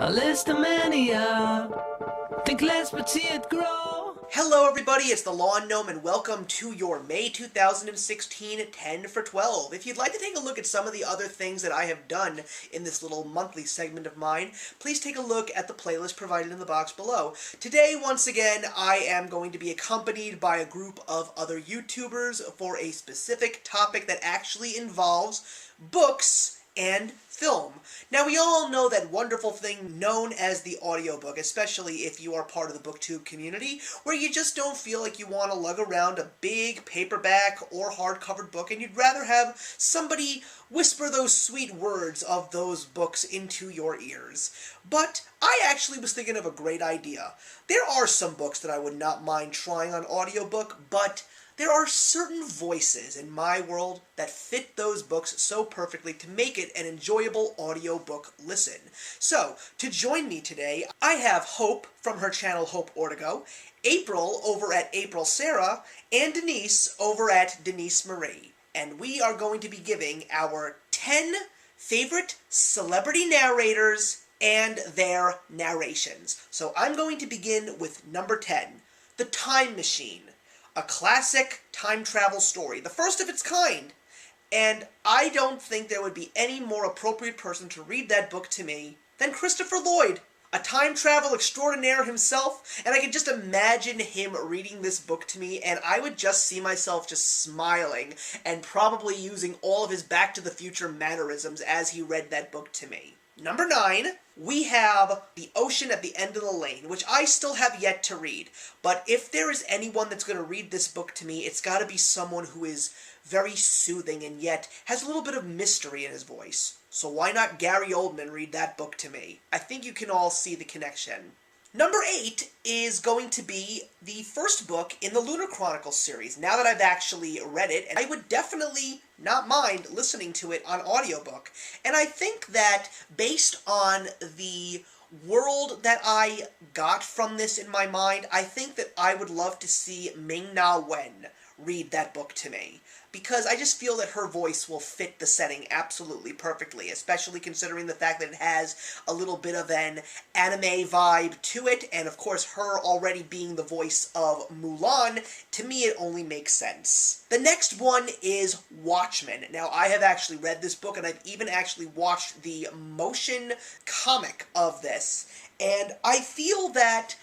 A list of mania. Think less but see it grow. Hello everybody, it's the Lawn Gnome and welcome to your May 2016 10 for 12. If you'd like to take a look at some of the other things that I have done in this little monthly segment of mine, please take a look at the playlist provided in the box below. Today, once again, I am going to be accompanied by a group of other YouTubers for a specific topic that actually involves books and film. Now, we all know that wonderful thing known as the audiobook, especially if you are part of the BookTube community, where you just don't feel like you want to lug around a big paperback or hardcover book, and you'd rather have somebody whisper those sweet words of those books into your ears. But I actually was thinking of a great idea. There are some books that I would not mind trying on audiobook, but there are certain voices in my world that fit those books so perfectly to make it an enjoyable audiobook listen. So, to join me today, I have Hope from her channel Hope Ortego, April over at April Sarah, and Denise over at Denise Marie. And we are going to be giving our 10 favorite celebrity narrators and their narrations. So I'm going to begin with number 10, The Time Machine. A classic time travel story, the first of its kind, and I don't think there would be any more appropriate person to read that book to me than Christopher Lloyd, a time travel extraordinaire himself, and I can just imagine him reading this book to me, and I would just see myself just smiling and probably using all of his Back to the Future mannerisms as he read that book to me. Number 9, we have The Ocean at the End of the Lane, which I still have yet to read. But if there is anyone that's going to read this book to me, it's got to be someone who is very soothing and yet has a little bit of mystery in his voice. So why not Gary Oldman read that book to me? I think you can all see the connection. Number 8 is going to be the first book in the Lunar Chronicles series, now that I've actually read it, and I would definitely not mind listening to it on audiobook. And I think that based on the world that I got from this in my mind, I think that I would love to see Ming-Na Wen read that book to me, because I just feel that her voice will fit the setting absolutely perfectly, especially considering the fact that it has a little bit of an anime vibe to it, and of course her already being the voice of Mulan, to me it only makes sense. The next one is Watchman. Now, I have actually read this book, and I've even actually watched the motion comic of this, and I feel that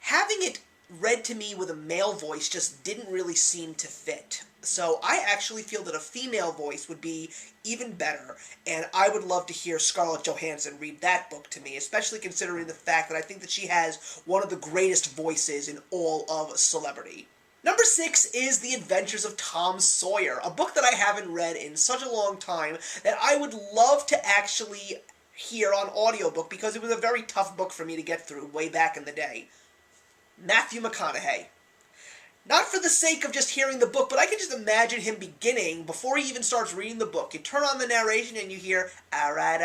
having it read to me with a male voice just didn't really seem to fit. So I actually feel that a female voice would be even better, and I would love to hear Scarlett Johansson read that book to me, especially considering the fact that I think that she has one of the greatest voices in all of celebrity. Number 6 is The Adventures of Tom Sawyer, a book that I haven't read in such a long time that I would love to actually hear on audiobook, because it was a very tough book for me to get through way back in the day. Matthew McConaughey. Not for the sake of just hearing the book, but I can just imagine him beginning, before he even starts reading the book. You turn on the narration and you hear, alright,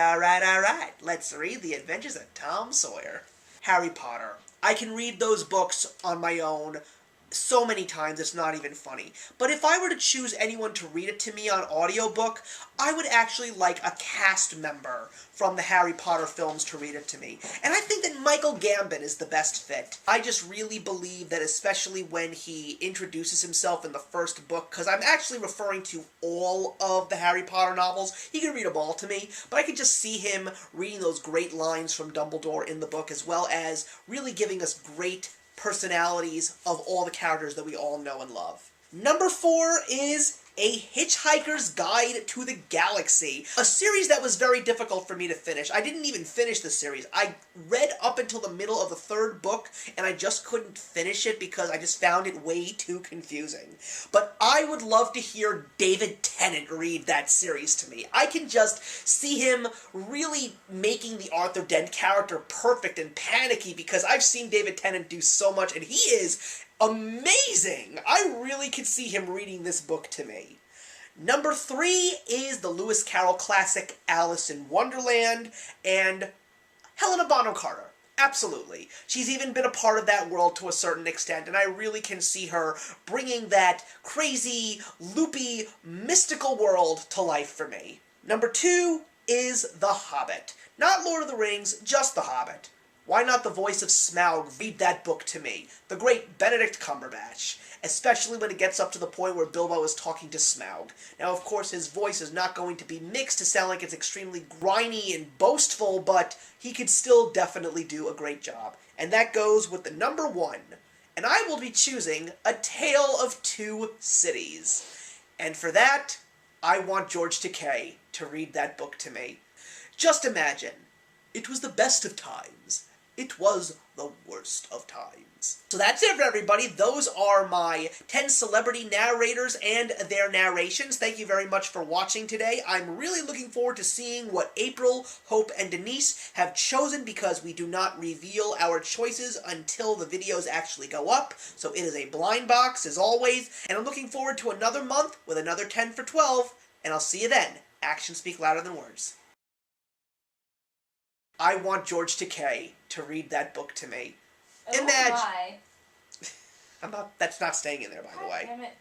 let's read The Adventures of Tom Sawyer. Harry Potter. I can read those books on my own so many times it's not even funny. But if I were to choose anyone to read it to me on audiobook, I would actually like a cast member from the Harry Potter films to read it to me. And I think that Michael Gambon is the best fit. I just really believe that, especially when he introduces himself in the first book, because I'm actually referring to all of the Harry Potter novels, he can read them all to me, but I could just see him reading those great lines from Dumbledore in the book, as well as really giving us great personalities of all the characters that we all know and love. Number 4 is A Hitchhiker's Guide to the Galaxy, a series that was very difficult for me to finish. I didn't even finish the series. I read up until the middle of the 3rd book, and I just couldn't finish it because I just found it way too confusing. But I would love to hear David Tennant read that series to me. I can just see him really making the Arthur Dent character perfect and panicky, because I've seen David Tennant do so much, and he is amazing! I really could see him reading this book to me. Number 3 is the Lewis Carroll classic Alice in Wonderland, and Helena Bonham Carter. Absolutely. She's even been a part of that world to a certain extent, and I really can see her bringing that crazy, loopy, mystical world to life for me. Number 2 is The Hobbit. Not Lord of the Rings, just The Hobbit. Why not the voice of Smaug read that book to me? The great Benedict Cumberbatch. Especially when it gets up to the point where Bilbo is talking to Smaug. Now, of course, his voice is not going to be mixed to sound like it's extremely grimy and boastful, but he could still definitely do a great job. And that goes with the number 1. And I will be choosing A Tale of Two Cities. And for that, I want George Takei to read that book to me. Just imagine, it was the best of times. It was the worst of times. So that's it for everybody. Those are my 10 celebrity narrators and their narrations. Thank you very much for watching today. I'm really looking forward to seeing what April, Hope, and Denise have chosen because we do not reveal our choices until the videos actually go up. So it is a blind box as always. And I'm looking forward to another month with another 10 for 12. And I'll see you then. Actions speak louder than words. I want George Takei to read that book to me. Oh my. That's not staying in there, by the way. Damn it.